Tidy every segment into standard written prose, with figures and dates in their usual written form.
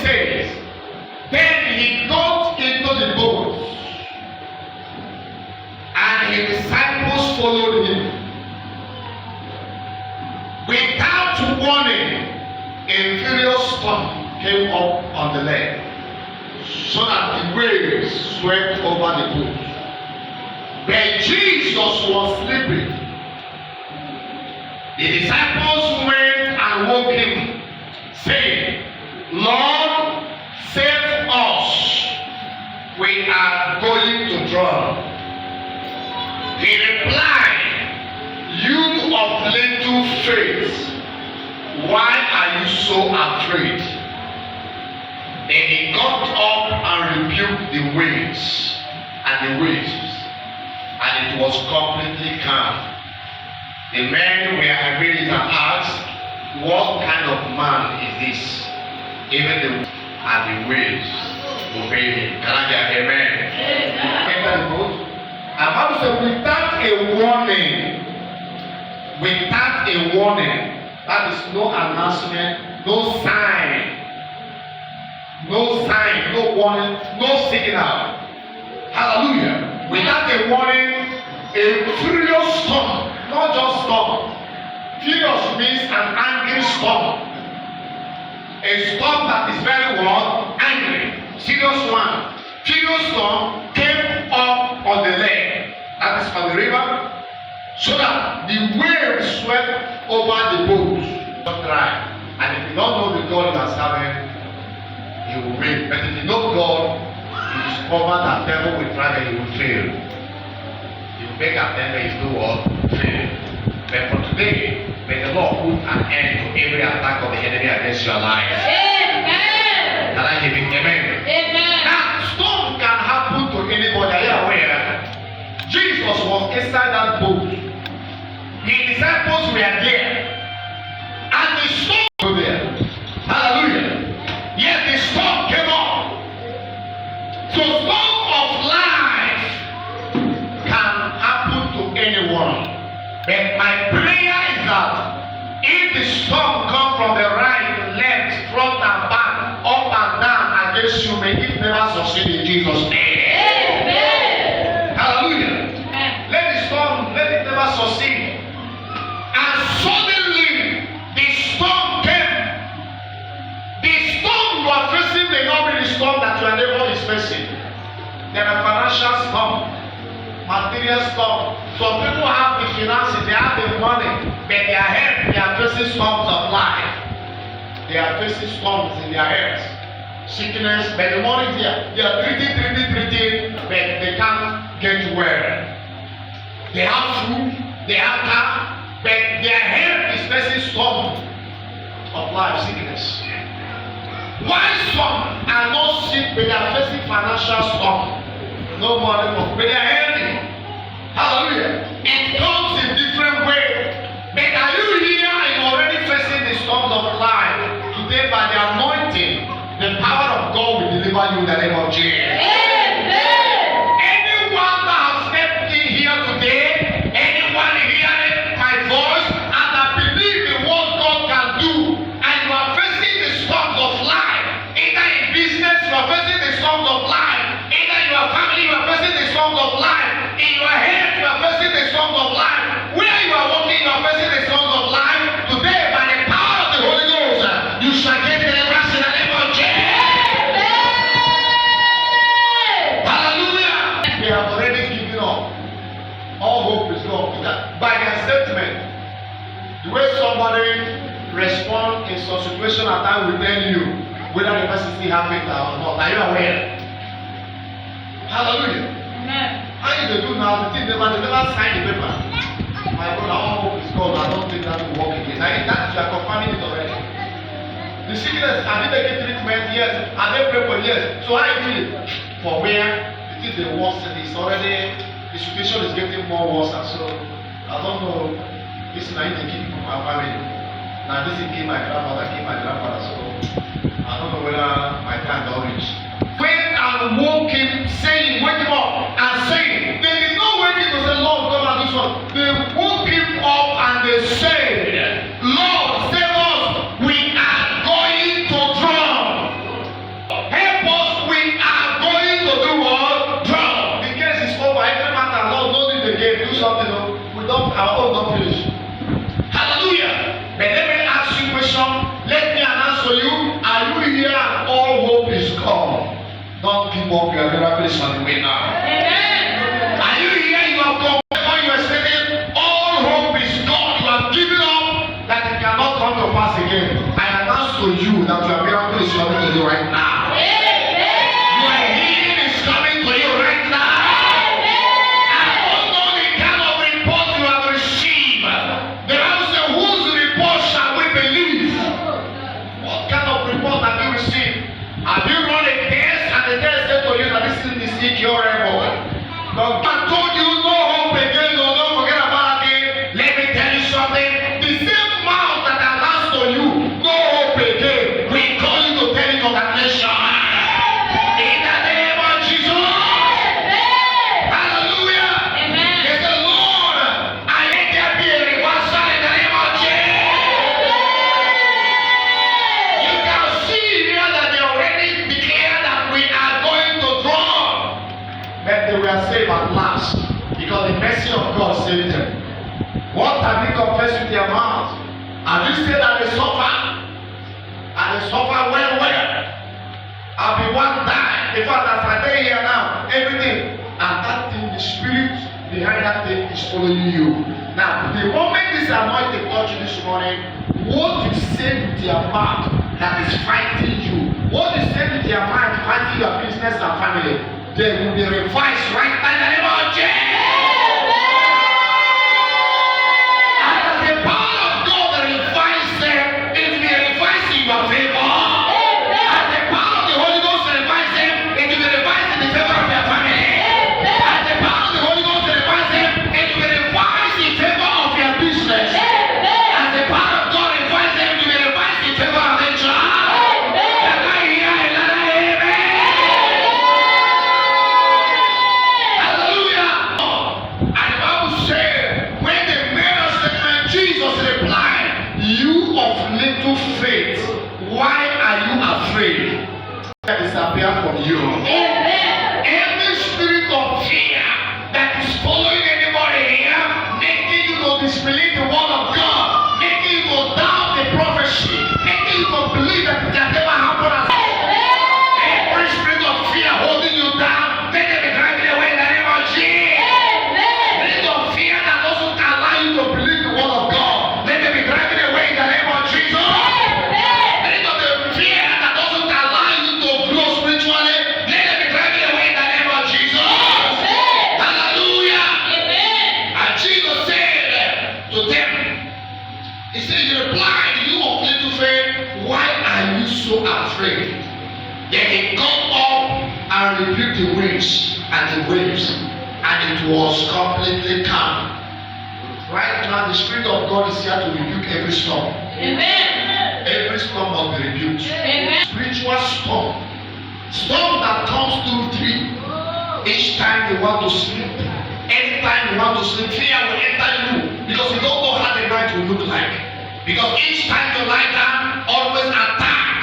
says, then he got into the boat, and his disciples followed him. Without warning, a furious storm came up on the lake, so that the waves swept over the boat. But Jesus was sleeping. The disciples went and woke him, saying, Lord, save us, we are going to drown. He replied, you of little faith, why are you so afraid? Then he got up and rebuked the winds and the waves, and it was completely calm. The men were amazed and asked, what kind of man is this? Even the and the waves obey him. Can I get amen? Enter the boat. And Bible says, without a warning, that is no announcement, no sign, no warning, no signal. Hallelujah. Without a warning, a furious storm, not just storm. Furious means an angry storm. A storm that is very what? Angry. Serious one. Furious storm came up on the lake, that is on the river, so that the waves swept over the boat. Not dry. And if you don't know the God you are serving, he will win. But if you know God, you discover that devil will try and he will fail. You make attempt and you do what? Fail. But for today, may the Lord put an end to every attack of the enemy against your life. Amen. Can I give it amen? Amen. Now, storm can happen to anybody. Are you aware? Jesus was inside that boat. His disciples were there. And the storm was there. Hallelujah. Yet the storm came up. So storm of life can happen to anyone. But my prayer is that if the storm comes from the right, left, front and back, up and down against you, may it never succeed in Jesus' name. Amen. Hallelujah. Amen. Let the storm, let it never succeed. And suddenly the storm came. The storm you are facing may not be the storm that your neighbor is facing. There are financial storms, material storms. Some people have the finances, they have the money, but their head, they are facing storms of life. They are facing storms in their heads. Sickness, but the money is there. They are treating, but they can't get well. They have food, they have car, but their head is facing storm of life, sickness. Why some are not sick, but they are facing financial storm? No money, but they are healthy. Hallelujah. It comes in different ways. But are you here and already facing the storms of life? Today, by the anointing, the power of God will deliver you in the name of Jesus. Amen. Anyone that has stepped in here today, anyone hearing my voice, and I believe in what God can do, and you are facing the storms of life, either in business, you are facing the storms of life, either in your family, you are facing the storms of life, in your head, you are facing the storms of life, where you are walking, you are facing the storms of life. Today, by the power of the Holy Ghost, you shall get deliverance in the name of Jesus. Hallelujah. They have already given up. All hope is gone. By their statement, the way somebody responds in some situation at time will tell you whether the person still have it or not. Are you aware? Hallelujah. Amen. How you do now? They never sign the paper. My brother, all hope is gone. I don't think that will work again. Now that you are confirming it already. The sickness, have they taken treatment? Yes. Have they prayed for? Yes. So how you feel? For where it is the worst, it's already, the situation is getting more worse. And so I don't know. This is not the key from our family. Now this is my grandmother, so I don't know whether my time will reach. Went and woke him, saying, wake him up, and saying, they did not wake him to say, Lord, come and do something. They woke him up and they said, Lord, save us, we are going to drown. give up. Your miracle is on the way now. Amen. Are you here? You have come. You are saying all hope is gone. You have given up that it cannot come to pass again. I announce to you that your miracle is coming to you right now. Your healing is coming to you right now. I don't know the kind of report you have received. The Bible says, whose report shall we believe? What kind of report have you received? Have you run a test and the test said to you that this is incurable? But God told you no hope again, no, don't forget about it. Let me tell you something. The same mouth that announced to you no hope again, we call you to tell you congratulations. In the name of Jesus. Hallelujah. Amen. Say the Lord, I let there be a reversal in the name of Jesus. You can see here that they already declared that we are going to draw. But they were saved at last because the mercy of God saved them. What have you confessed with your mouth? Have you said that they suffer? And they suffer well. I'll be one die. In fact, as I tell here now, everything and that thing, the spirit behind that thing is following you. Now, the moment this anointing touch you this morning, what you say with your mouth that is fighting you, what you say with your mind fighting your business and family, they will be revised right now in the name of Jesus. And as the power of God that revives them, it will be revised in your favor. As the power of the Holy Ghost revives them, it will be revised in the favor of your family. As the power of the Holy Ghost revives them, it will be revised in favor of your business. As the power of God revives them, it will be revised in favor of the church. Faith, why are you afraid? That disappear from you. Amen. Every spirit of fear that is following anybody here, making you to disbelieve the word of God, making you to doubt the prophecy, making you to believe that it can never happen as every spirit of fear holding you down, let them be driving away in the name of Jesus. Spirit of fear that doesn't allow you to believe the word of God, let them be driving away in the name of Jesus. Afraid. Then he got up and rebuked the winds and the waves, and it was completely calm. Right now, the Spirit of God is here to rebuke every storm. Amen. Every storm must be rebuked. Amen. Spiritual storm, storm that comes through dream. Each time you want to sleep, anytime you want to sleep, fear will enter you because you don't know how the night will look like. Because each time you lie down, always attack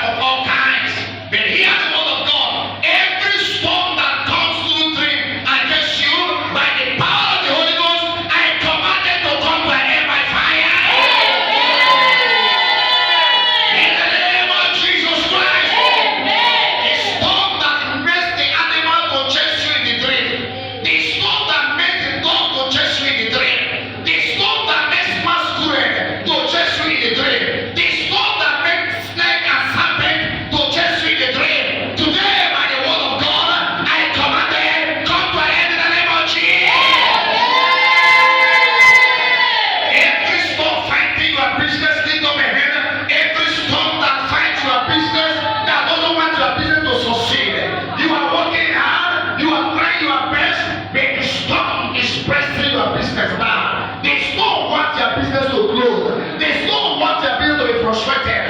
of all kinds. But hear the word of God. Every storm that comes through dream against you, by the power of the Holy Ghost, I command them to come to an end by fire. In the name of Jesus Christ. The storm that makes the animal to chase you in the dream, the storm that makes the dog to chase you in the dream, the storm that makes masquerade to chase you in the dream, the storm that makes snake and serpent to chase you in the dream. Today, by the word of God, I command them, come to an end in the name of Jesus. Every storm fighting your business, lift up a hand. Every storm that fights your business, that doesn't want your business to succeed. You are working hard, you are trying your best, but the storm is pressing your business down. The storm wants your business to grow. The storm wants your business to be frustrated.